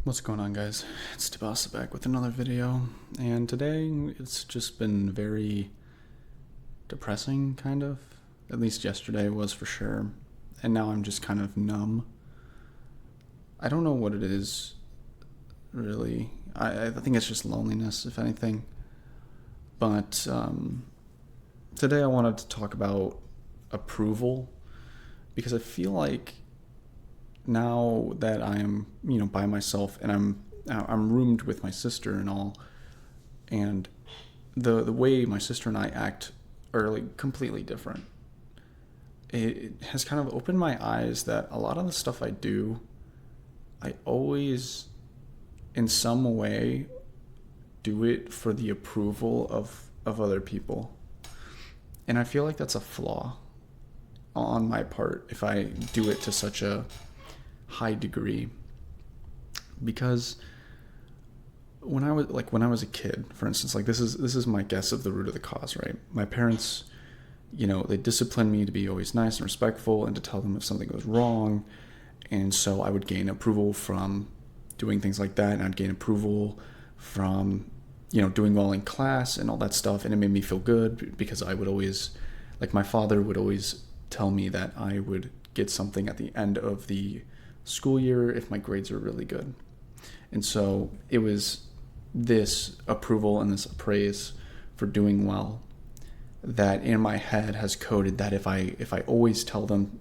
What's going on, guys? It's Tabasa back with another video, and today it's just been very depressing, kind of. At least yesterday was for sure, and now I'm just kind of numb. I don't know what it is, really. I think it's just loneliness, if anything. But today I wanted to talk about approval, because I feel like now that I am, by myself and I'm roomed with my sister and all, and the way my sister and I act are like completely different. It has kind of opened my eyes that a lot of the stuff I do, I always, in some way, do it for the approval of other people. And I feel like that's a flaw on my part if I do it to such a high degree, because when I was a kid, for instance, like this is my guess of the root of the cause, right? My parents, they disciplined me to be always nice and respectful and to tell them if something was wrong, and so I would gain approval from doing things like that, and I'd gain approval from doing well in class and all that stuff, and it made me feel good because I would always, like, my father would always tell me that I would get something at the end of the school year if my grades were really good. And so it was this approval and this praise for doing well that in my head has coded that if I always tell them,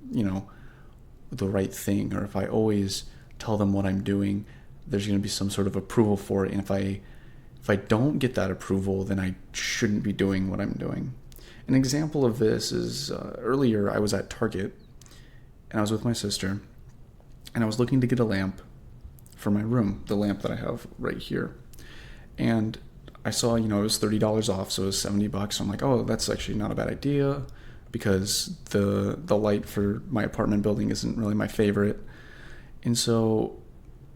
the right thing, or if I always tell them what I'm doing, there's going to be some sort of approval for it. And if I don't get that approval, then I shouldn't be doing what I'm doing. An example of this is earlier I was at Target and I was with my sister, and I was looking to get a lamp for my room, the lamp that I have right here. And I saw, it was $30 off, so it was $70. So I'm like, oh, that's actually not a bad idea, because the light for my apartment building isn't really my favorite. And so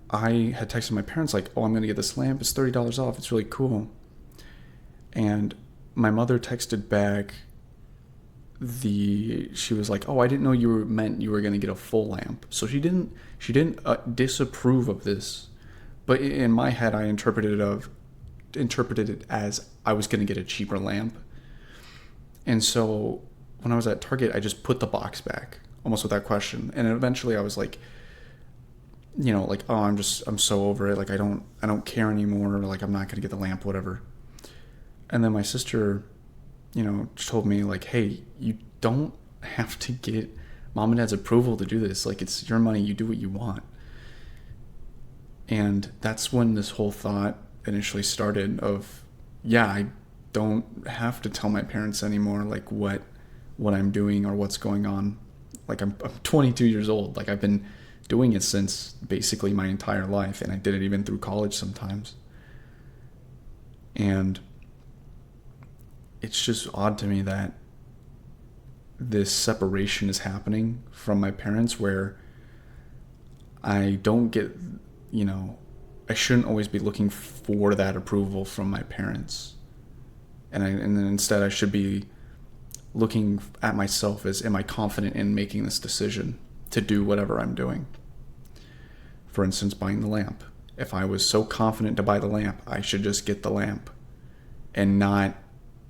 I had texted my parents like, oh, I'm going to get this lamp. It's $30 off. It's really cool. And my mother texted back, she was like, oh, I didn't know you were going to get a full lamp. So she didn't disapprove of this, but in my head I interpreted it as I was going to get a cheaper lamp. And so when I was at Target, I just put the box back almost without question, and eventually I was like, like, oh, I'm so over it, like I don't care anymore, like I'm not going to get the lamp, whatever. And then my sister told me, like, hey, you don't have to get mom and dad's approval to do this. Like, it's your money. You do what you want. And that's when this whole thought initially started of, yeah, I don't have to tell my parents anymore, like, what I'm doing or what's going on. Like, I'm 22 years old. Like, I've been doing it since basically my entire life, and I did it even through college sometimes. And it's just odd to me that this separation is happening from my parents, where I don't get, I shouldn't always be looking for that approval from my parents. And then instead I should be looking at myself as, am I confident in making this decision to do whatever I'm doing? For instance, buying the lamp. If I was so confident to buy the lamp, I should just get the lamp and not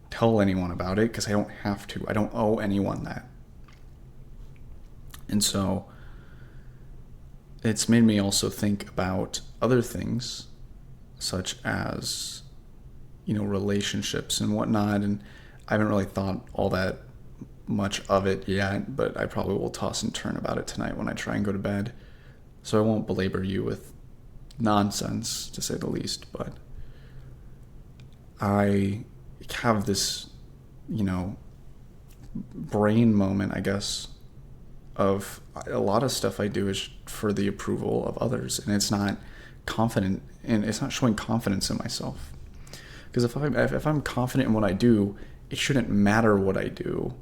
tell anyone about it, because I don't have to. I don't owe anyone that. And so it's made me also think about other things, such as, relationships and whatnot. And I haven't really thought all that much of it yet, but I probably will toss and turn about it tonight when I try and go to bed. So I won't belabor you with nonsense, to say the least, but I have this, brain moment, I guess, of a lot of stuff I do is for the approval of others, and it's not confident, and it's not showing confidence in myself. Because if I'm confident in what I do, it shouldn't matter what I do,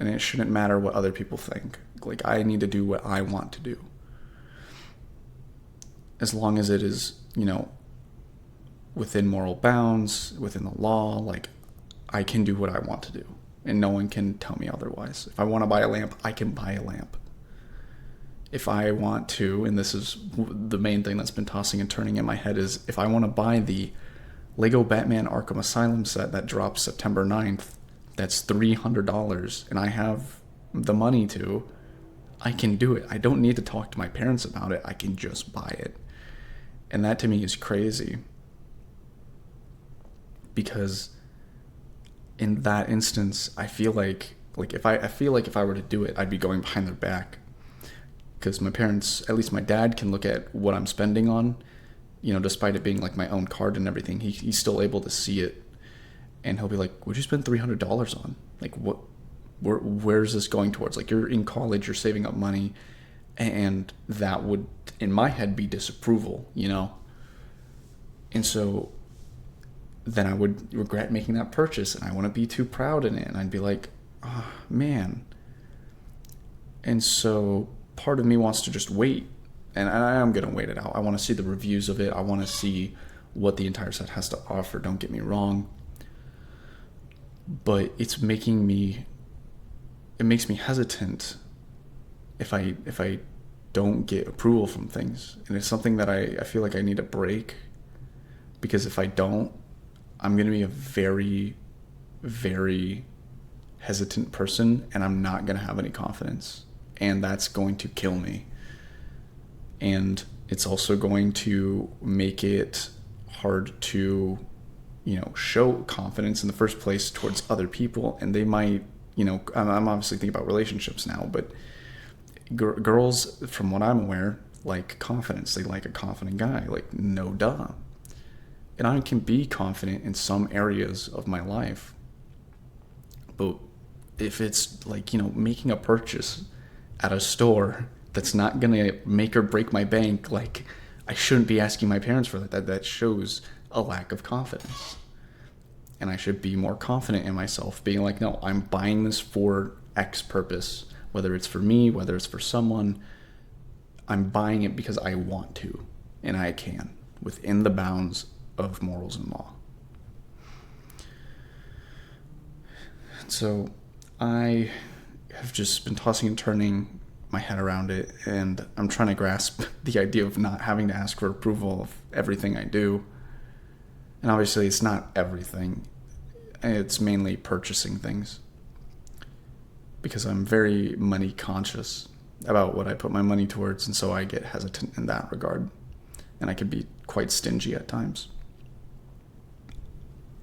and it shouldn't matter what other people think. Like, I need to do what I want to do, as long as it is, within moral bounds, within the law. Like, I can do what I want to do, and no one can tell me otherwise. If I want to buy a lamp, I can buy a lamp. if I want to, and this is the main thing that's been tossing and turning in my head, is if I want to buy the Lego Batman Arkham Asylum set that drops September 9th, that's $300, and I have the money to, I can do it. I don't need to talk to my parents about it. I can just buy it. And that to me is crazy. Because in that instance, I feel like if I were to do it, I'd be going behind their back. Because my parents, at least my dad, can look at what I'm spending on, despite it being like my own card and everything. He's still able to see it, and he'll be like, "What'd you spend $300 on? Like, what? Where's this going towards? Like, you're in college, you're saving up money," and that would, in my head, be disapproval, And so then I would regret making that purchase, and I want to be too proud in it, and I'd be like, "Oh, man." And so part of me wants to just wait, and I am going to wait it out. I want to see the reviews of it. I want to see what the entire set has to offer, don't get me wrong. But it makes me hesitant if I don't get approval from things. And it's something that I feel like I need a break, because if I don't, I'm going to be a very, very hesitant person, and I'm not going to have any confidence. And that's going to kill me. And it's also going to make it hard to, show confidence in the first place towards other people. And they might, I'm obviously thinking about relationships now, but girls, from what I'm aware, like confidence. They like a confident guy, like, no duh. And I can be confident in some areas of my life. But if it's like, making a purchase at a store that's not going to make or break my bank, like, I shouldn't be asking my parents for that. That shows a lack of confidence. And I should be more confident in myself, being like, no, I'm buying this for X purpose, whether it's for me, whether it's for someone. I'm buying it because I want to, and I can, within the bounds of morals and law. So I have just been tossing and turning my head around it, and I'm trying to grasp the idea of not having to ask for approval of everything I do. And obviously it's not everything. It's mainly purchasing things, because I'm very money conscious about what I put my money towards, and so I get hesitant in that regard, and I can be quite stingy at times.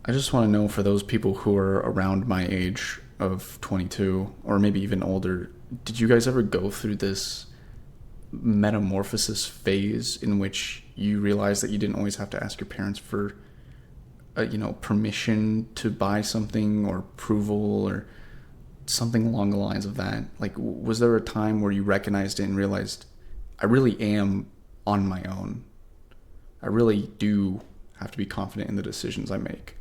I just want to know, for those people who are around my age of 22, or maybe even older, did you guys ever go through this metamorphosis phase in which you realize that you didn't always have to ask your parents for permission to buy something, or approval, or something along the lines of that? Like, was there a time where you recognized it and realized, I really am on my own? I really do have to be confident in the decisions I make,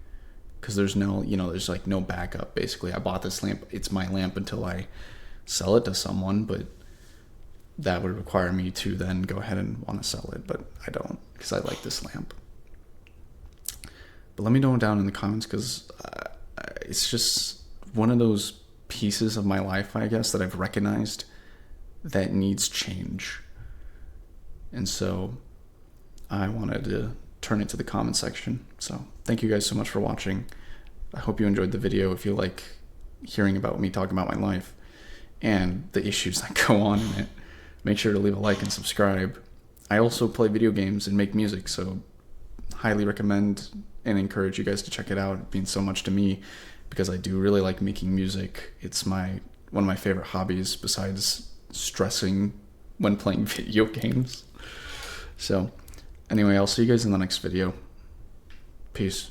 because there's no, there's like no backup. Basically, I bought this lamp. It's my lamp until I sell it to someone, but that would require me to then go ahead and want to sell it, but I don't, because I like this lamp. But let me know down in the comments, because it's just one of those pieces of my life, I guess, that I've recognized that needs change. And so I wanted to turn it to the comment section. So thank you guys so much for watching. I hope you enjoyed the video. If you like hearing about me talking about my life and the issues that go on in it, make sure to leave a like and subscribe. I also play video games and make music, so highly recommend and encourage you guys to check it out. It means so much to me, because I do really like making music. It's one of my favorite hobbies, besides stressing when playing video games. So anyway, I'll see you guys in the next video. Peace.